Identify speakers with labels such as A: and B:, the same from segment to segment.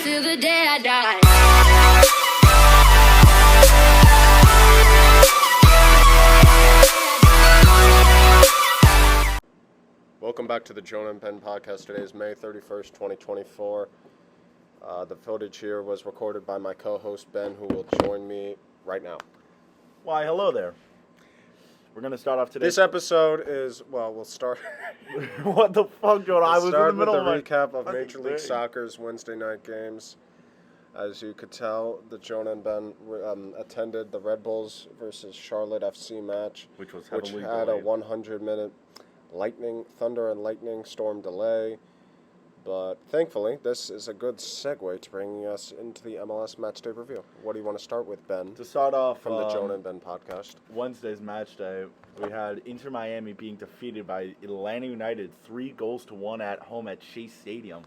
A: till the day I die.
B: Welcome back to the Jonah and Ben podcast. Today is May 31st, 2024. The footage here was recorded by my co-host Ben, who will join me right now.
C: Why, hello there. We're going to start off today.
B: This episode is, we'll start...
C: What the fuck, Jonah? I was in the middle
B: with
C: of
B: the recap of
C: fucking
B: Major League
C: thing.
B: Soccer's Wednesday night games. As you could tell, the Jonah and Ben attended the Red Bulls versus Charlotte FC match,
C: Which was
B: which
C: heavily
B: had a
C: delayed.
B: 100-minute thunder and lightning storm delay. But thankfully, this is a good segue to bringing us into the MLS Matchday review. What do you want to start with, Ben?
C: To start off
B: From the Jonah and Ben podcast.
C: Wednesday's match day, we had Inter Miami being defeated by Atlanta United 3-1 at home at Chase Stadium.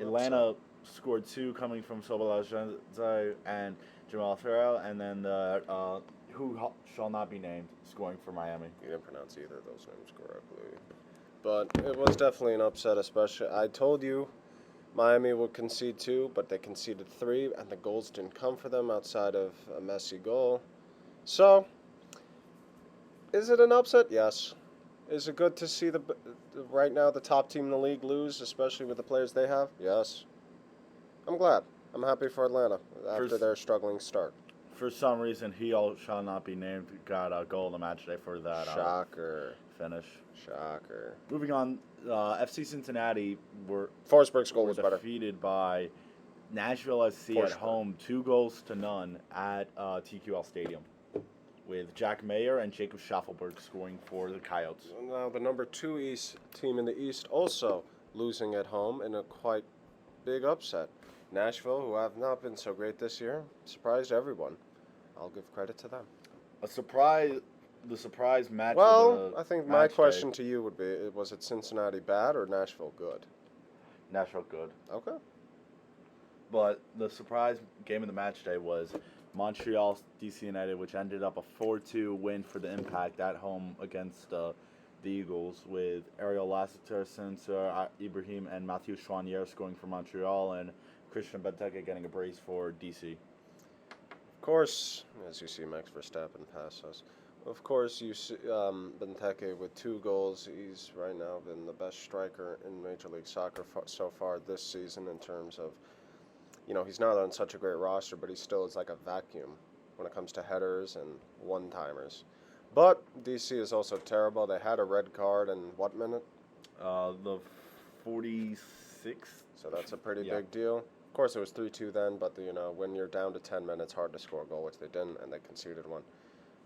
C: Atlanta scored 2 coming from Sobalajenze and Jamal Farrell, and then who shall not be named scoring for Miami.
B: You didn't pronounce either of those names correctly. But it was definitely an upset, especially. I told you Miami would concede 2, but they conceded 3, and the goals didn't come for them outside of a Messi goal. So, is it an upset? Yes. Is it good to see right now the top team in the league lose, especially with the players they have? Yes. I'm glad. I'm happy for Atlanta after their struggling start.
C: For some reason, he shall not be named. Got a goal in the match day for that
B: Shocker.
C: finish.
B: Shocker.
C: Moving on, FC Cincinnati were
B: Forsberg's goal was better.
C: defeated by Nashville SC at home, 2-0 at TQL Stadium, with Jack Mayer and Jacob Schaffelberg scoring for the Coyotes.
B: Now the number 2 East team in the East also losing at home in a quite big upset. Nashville, who have not been so great this year, surprised everyone. I'll give credit to them.
C: The surprise match.
B: Well, I think my
C: match
B: question
C: day.
B: to you would be, was it Cincinnati bad or Nashville good?
C: Nashville good.
B: Okay.
C: But the surprise game of the match day was Montreal DC United, which ended up a 4-2 win for the Impact at home against the Eagles, with Ariel Lassiter, Sensor, Ibrahim, and Mathieu Chouanier scoring for Montreal, and Christian Benteke getting a brace for DC.
B: Of course, as you see Max Verstappen pass us. Of course, you see Benteke with 2 goals. He's right now been the best striker in Major League Soccer so far this season in terms of, he's not on such a great roster, but he still is like a vacuum when it comes to headers and one-timers. But DC is also terrible. They had a red card in what minute?
C: The 46th.
B: So that's a pretty big deal. Of course, it was 3-2 then, but when you're down to 10 minutes, hard to score a goal, which they didn't, and they conceded one.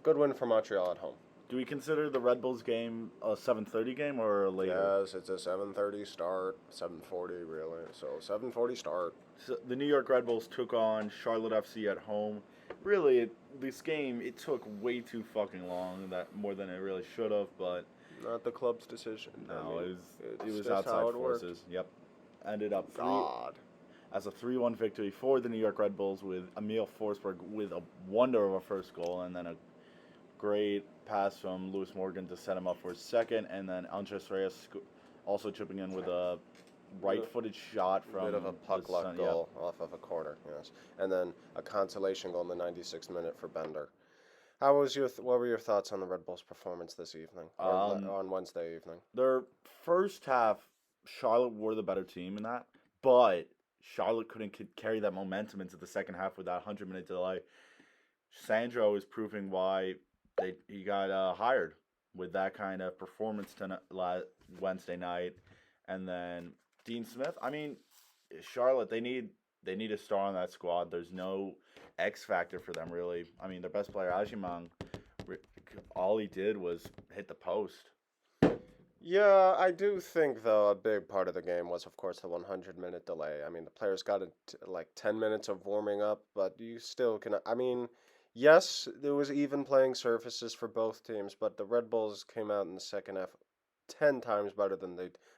B: Good win for Montreal at home.
C: Do we consider the Red Bulls game a 7:30 game or later?
B: Yes, it's a 7:30 start, 7:40 really. So 7:40 start.
C: So the New York Red Bulls took on Charlotte FC at home. Really, this game, it took way too fucking long, more than it really should have, but...
B: Not the club's decision.
C: No, it was outside forces. Yep. Ended up as a 3-1 victory for the New York Red Bulls, with Emil Forsberg with a wonder of a first goal, and then a great pass from Lewis Morgan to set him up for his second, and then Andres Reyes also chipping in with a right-footed shot from...
B: A bit of a puck-luck goal off of a corner, yes. And then a consolation goal in the 96th minute for Bender. What were your thoughts on the Red Bulls' performance this evening, on Wednesday evening?
C: Their first half, Charlotte were the better team in that, but Charlotte couldn't carry that momentum into the second half with that 100-minute delay. Sandro is proving why he got hired with that kind of performance Wednesday night. And then Dean Smith, Charlotte, they need a star on that squad. There's no X factor for them, really. Their best player, Ajimang, all he did was hit the post.
B: Yeah, I do think, though, a big part of the game was, of course, the 100-minute delay. The players got 10 minutes of warming up, but you still can... yes, there was even playing surfaces for both teams, but the Red Bulls came out in the second half 10 times better than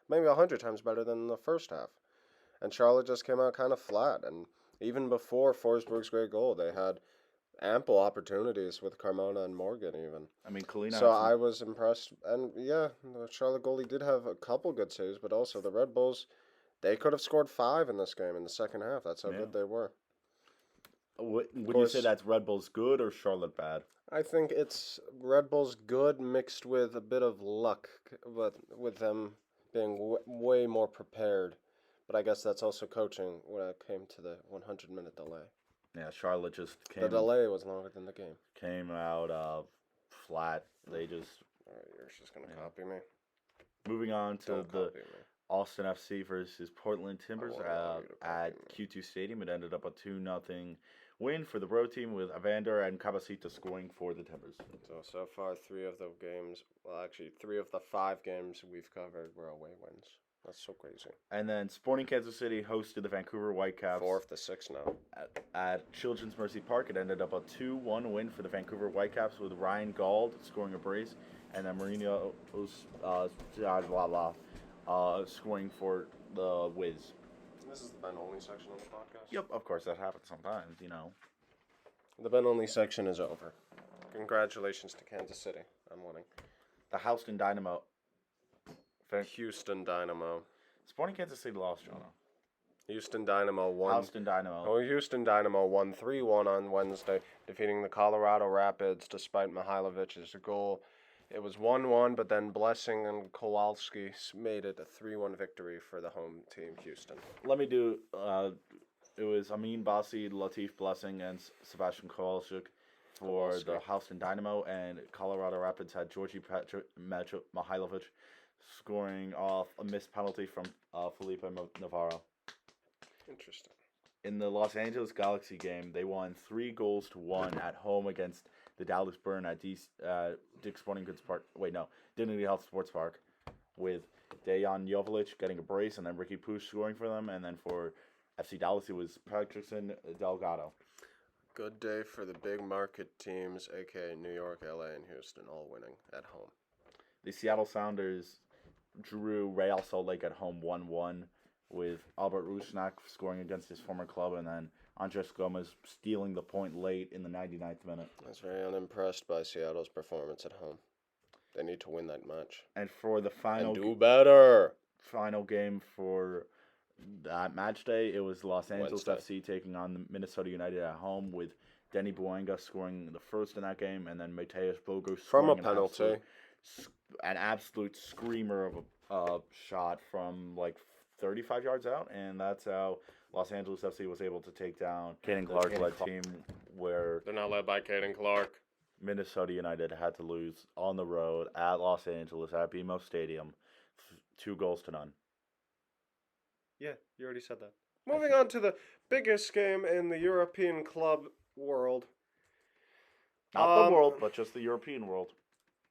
B: maybe 100 times better than the first half. And Charlotte just came out kind of flat. And even before Forsberg's great goal, they had ample opportunities with Carmona and Morgan even.
C: Kalina.
B: So I was impressed. And yeah, the Charlotte goalie did have a couple good saves, but also the Red Bulls They could have scored 5 in this game in the second half. That's how
C: Yeah.
B: good they were.
C: Would you say
B: course.
C: that's Red Bull's good or Charlotte bad?
B: I think it's Red Bull's good mixed with a bit of luck, but with them being way more prepared. But I guess that's also coaching when it came to the 100-minute delay.
C: Yeah, Charlotte just
B: The delay was longer than the game.
C: came out flat. They just
B: All right, you're just gonna
C: Yeah.
B: copy me.
C: moving on to
B: Don't
C: the
B: copy me.
C: Austin FC versus Portland Timbers
B: won't allow you to copy
C: at
B: me.
C: Q2 Stadium. It ended up a 2-0 win for the road team with Evander and Cabasita scoring for the Timbers.
B: So far, 3 of the games, well, actually, 3 of the 5 games we've covered were away wins. That's so crazy.
C: And then Sporting Kansas City hosted the Vancouver Whitecaps
B: 4 of the 6 now.
C: at Children's Mercy Park. It ended up a 2-1 win for the Vancouver Whitecaps with Ryan Gauld scoring a brace and then Marino scoring for the Wiz.
B: This is the Ben Only section of the podcast?
C: Yep, of course, that happens sometimes, you know.
B: The Ben Only section is over. Congratulations to Kansas City on winning.
C: The Houston Dynamo.
B: Houston Dynamo.
C: Sporting Kansas City lost, Jonah.
B: Houston Dynamo won.
C: Houston Dynamo.
B: Oh, Houston Dynamo won 3-1 on Wednesday, defeating the Colorado Rapids despite Mihailovic's goal. It was 1-1, but then Blessing and Kowalski made it a 3-1 victory for the home team, Houston.
C: Let me do. It was Amin Bassi, Latif Blessing, and Sebastian Kowalczyk for the Houston Dynamo, and Colorado Rapids had Georgi Mihailovic scoring off a missed penalty from Felipe Navarro.
B: Interesting.
C: In the Los Angeles Galaxy game, they won 3-1 at home against the Dallas Burn at Dick's Sporting Goods Park. Dignity Health Sports Park, with Dejan Jovalic getting a brace and then Ricky Push scoring for them. And then for FC Dallas, it was Patrickson Delgado.
B: Good day for the big market teams, aka New York, LA, and Houston, all winning at home.
C: The Seattle Sounders drew Real Salt Lake at home 1-1, with Albert Rusnak scoring against his former club, and then Andres Gomez stealing the point late in the 99th minute.
B: I was very unimpressed by Seattle's performance at home. They need to win that match.
C: And for the
B: And do better.
C: final game for that match day, it was Los Angeles
B: Wednesday.
C: FC taking on the Minnesota United at home, with Denny Buenga scoring the first in that game, and then Mateus Bogo
B: From a
C: scoring
B: penalty.
C: an absolute screamer of a shot from like 35 yards out, and that's how Los Angeles FC was able to take down Caden Clark-led team, where
B: They're not led by Caden Clark.
C: Minnesota United had to lose on the road at Los Angeles at BMO Stadium, 2-0.
B: Yeah, you already said that. Moving on to the biggest game in the European club world.
C: Not the world, but just the European world.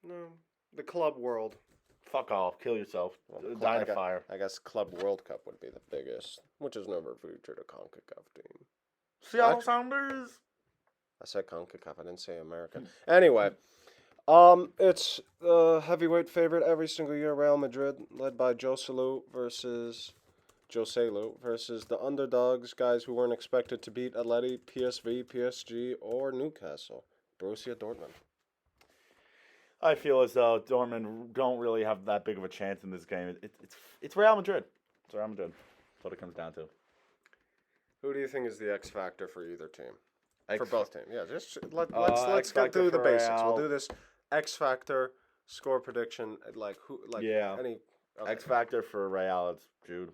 B: No, the club world.
C: Fuck off, kill yourself,
B: Well,
C: die in a fire.
B: I guess Club World Cup would be the biggest, which has never featured a CONCACAF team.
C: Seattle Sounders.
B: I said CONCACAF, I didn't say American. Anyway, it's the heavyweight favorite every single year, Real Madrid, led by José Lu versus the underdogs, guys who weren't expected to beat Atleti, PSV, PSG, or Newcastle, Borussia Dortmund.
C: I feel as though Dortmund don't really have that big of a chance in this game. It's Real Madrid. It's Real Madrid. That's what it comes down to.
B: Who do you think is the X factor for either team? For
C: X-
B: both teams, yeah. Just let's
C: X
B: get
C: factor
B: through the
C: for
B: basics.
C: Real.
B: We'll do this X factor score prediction.
C: Yeah.
B: Any okay.
C: X factor for Real, it's Jude.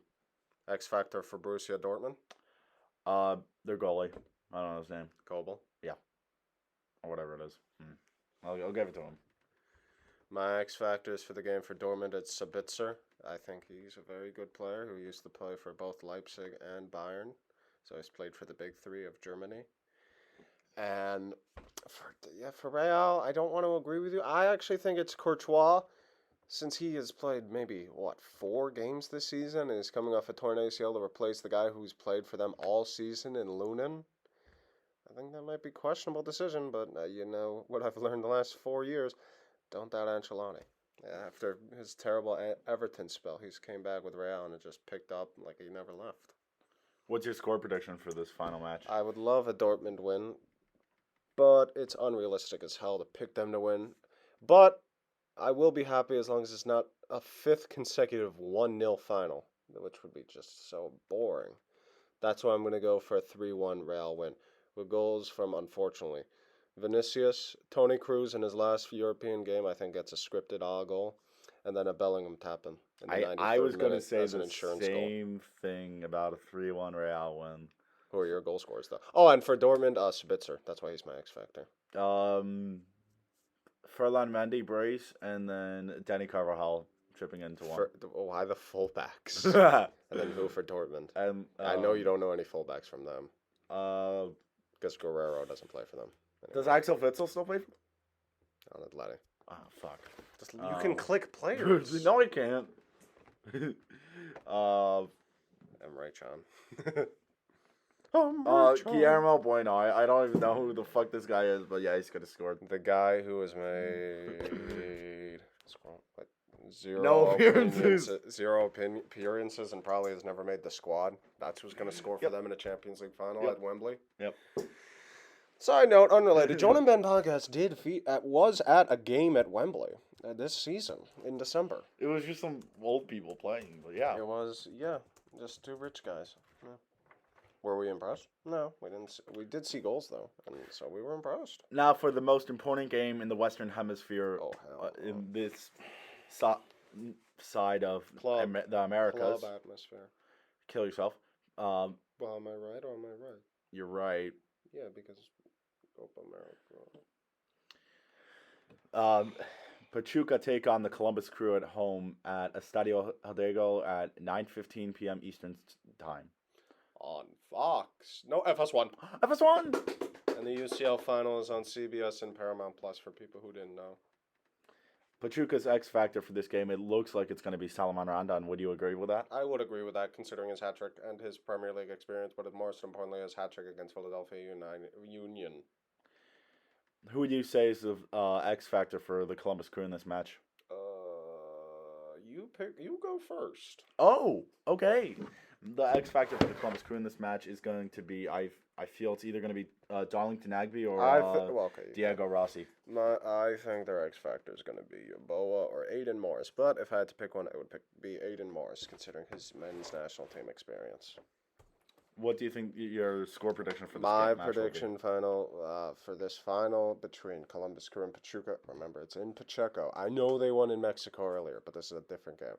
B: X factor for Borussia Dortmund.
C: Their goalie. I don't know his name.
B: Kobel.
C: Or whatever it is. I'll give it to him.
B: My X factors for the game for Dortmund, it's Sabitzer. I think he's a very good player who used to play for both Leipzig and Bayern. So he's played for the big three of Germany. And for Real, I don't want to agree with you. I actually think it's Courtois, since he has played maybe, 4 games this season and is coming off a torn ACL to replace the guy who's played for them all season in Lunin. I think that might be a questionable decision, but you know what I've learned the last 4 years. Don't doubt Ancelotti. After his terrible Everton spell, he's came back with Real and it just picked up like he never left.
C: What's your score prediction for this final match?
B: I would love a Dortmund win, but it's unrealistic as hell to pick them to win. But I will be happy as long as it's not a 5th consecutive 1-0 final. which would be just so boring. That's why I'm going to go for a 3-1 Real win, with goals from, unfortunately, Vinicius, Tony Cruz in his last European game, I think gets a scripted goal, and then a Bellingham tap-in in the
C: I
B: 93rd
C: was gonna
B: minute
C: say
B: as an
C: the
B: insurance goal.
C: same thing about a 3-1 Real win.
B: Who are your goal scorers, though? Oh, and for Dortmund, Spitzer. That's why he's my X factor.
C: Furlan Mendy brace, and then Danny Carvajal chipping into one.
B: Why the fullbacks? And then who for Dortmund? I know you don't know any fullbacks from them. Because Guerrero doesn't play for them.
C: Anyway. Does Axel Witsel still play for
B: on Atleti?
C: Oh, fuck.
B: You can click players.
C: No, I can't.
B: I'm right, John.
C: Guillermo Bueno. I don't even know who the fuck this guy is, but yeah, he's gonna score.
B: The guy who has made zero
C: no appearances,
B: appearances, and probably has never made the squad. That's who's gonna score for them in a Champions League final at Wembley.
C: Yep.
B: Side note, unrelated. Jonah Ben podcast was at a game at Wembley this season in December.
C: It was just some old people playing, but yeah.
B: It was, just two rich guys. Yeah. Were we impressed? No, we didn't. We did see goals though, and so we were impressed.
C: Now for the most important game in the Western Hemisphere, in this side of the Americas.
B: Club atmosphere.
C: Kill yourself.
B: Well, am I right or am I right?
C: You're right.
B: Yeah, because Copa America.
C: Pachuca take on the Columbus Crew at home at Estadio Hidalgo at 9:15 p.m. Eastern Time.
B: On Fox. No, FS1.
C: FS1!
B: And the UCL final is on CBS and Paramount Plus for people who didn't know.
C: Pachuca's X factor for this game, it looks like it's going to be Salomon Rondon. Would you agree with that?
B: I would agree with that, considering his hat trick and his Premier League experience, but most importantly, his hat trick against Philadelphia Union.
C: Who would you say is the X factor for the Columbus Crew in this match?
B: You go first.
C: Oh, okay. The X factor for the Columbus Crew in this match is going to be, I feel it's either going to be Darlington Nagbe or Diego Rossi.
B: I think their X factor is going to be Boa or Aiden Morris, but if I had to pick one, it would be Aiden Morris, considering his men's national team experience.
C: What do you think your score prediction for this
B: My
C: match
B: prediction final for this final between Columbus Crew and Pachuca. Remember, it's in Pacheco. I know they won in Mexico earlier, but this is a different game.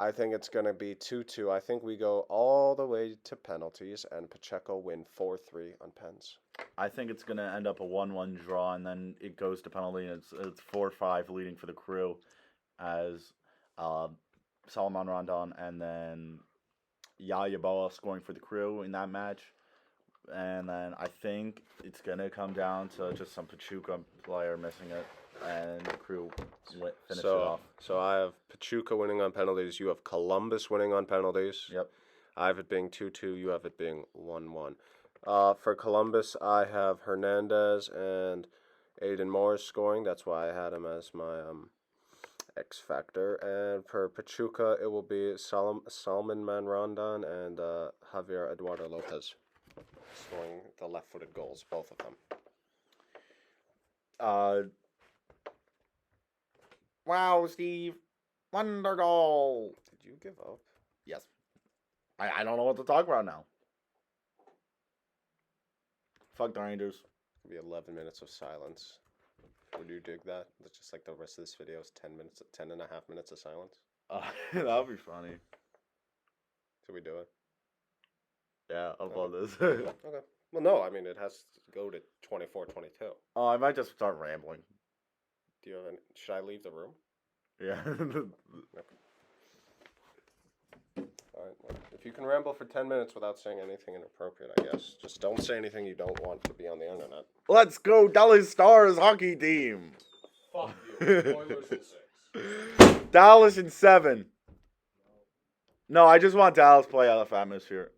B: I think it's going to be 2-2. I think we go all the way to penalties, and Pacheco win 4-3 on pens.
C: I think it's going to end up a 1-1 draw, and then it goes to penalty, and it's 4-5 leading for the Crew as Salomon Rondon and then Yaya Boa scoring for the Crew in that match. And then I think it's going to come down to just some Pachuca player missing it, and the Crew finish it off.
B: So I have Pachuca winning on penalties. You have Columbus winning on penalties.
C: Yep.
B: I have it being 2-2. You have it being 1-1. For Columbus, I have Hernandez and Aiden Morris scoring. That's why I had him as my X factor. And for Pachuca, it will be Salman Rondon and Javier Eduardo Lopez scoring the left-footed goals, both of them.
C: Wow, Steve. Wonder goal.
B: Did you give up?
C: Yes. I don't know what to talk about now. Fuck the Rangers.
B: It'll be 11 minutes of silence. Would you dig that? That's just like the rest of this video is 10 and a half minutes of silence.
C: That would be funny.
B: Should we do it?
C: Yeah, I'll follow this.
B: Okay. Well, no, I mean, it has to go to 24-22.
C: Oh, I might just start rambling.
B: Do you have any... Should I leave the room?
C: Yeah.
B: Okay. All right. Well, if you can ramble for 10 minutes without saying anything inappropriate, I guess. Just don't say anything you don't want to be on the internet.
C: Let's go, Dallas Stars hockey team.
B: Fuck you. Oilers in 6.
C: Dallas in 7. No, I just want Dallas playoff atmosphere.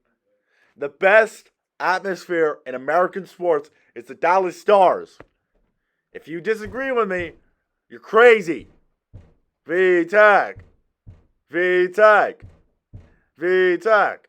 C: The best atmosphere in American sports is the Dallas Stars. If you disagree with me, you're crazy. V-Tech. V-Tech. V-Tech.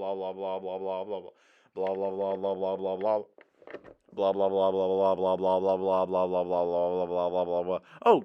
C: blah blah blah blah blah blah blah blah blah blah blah blah blah. Blah blah blah blah blah blah blah blah blah blah blah blah blah blah blah blah blah blah. Oh,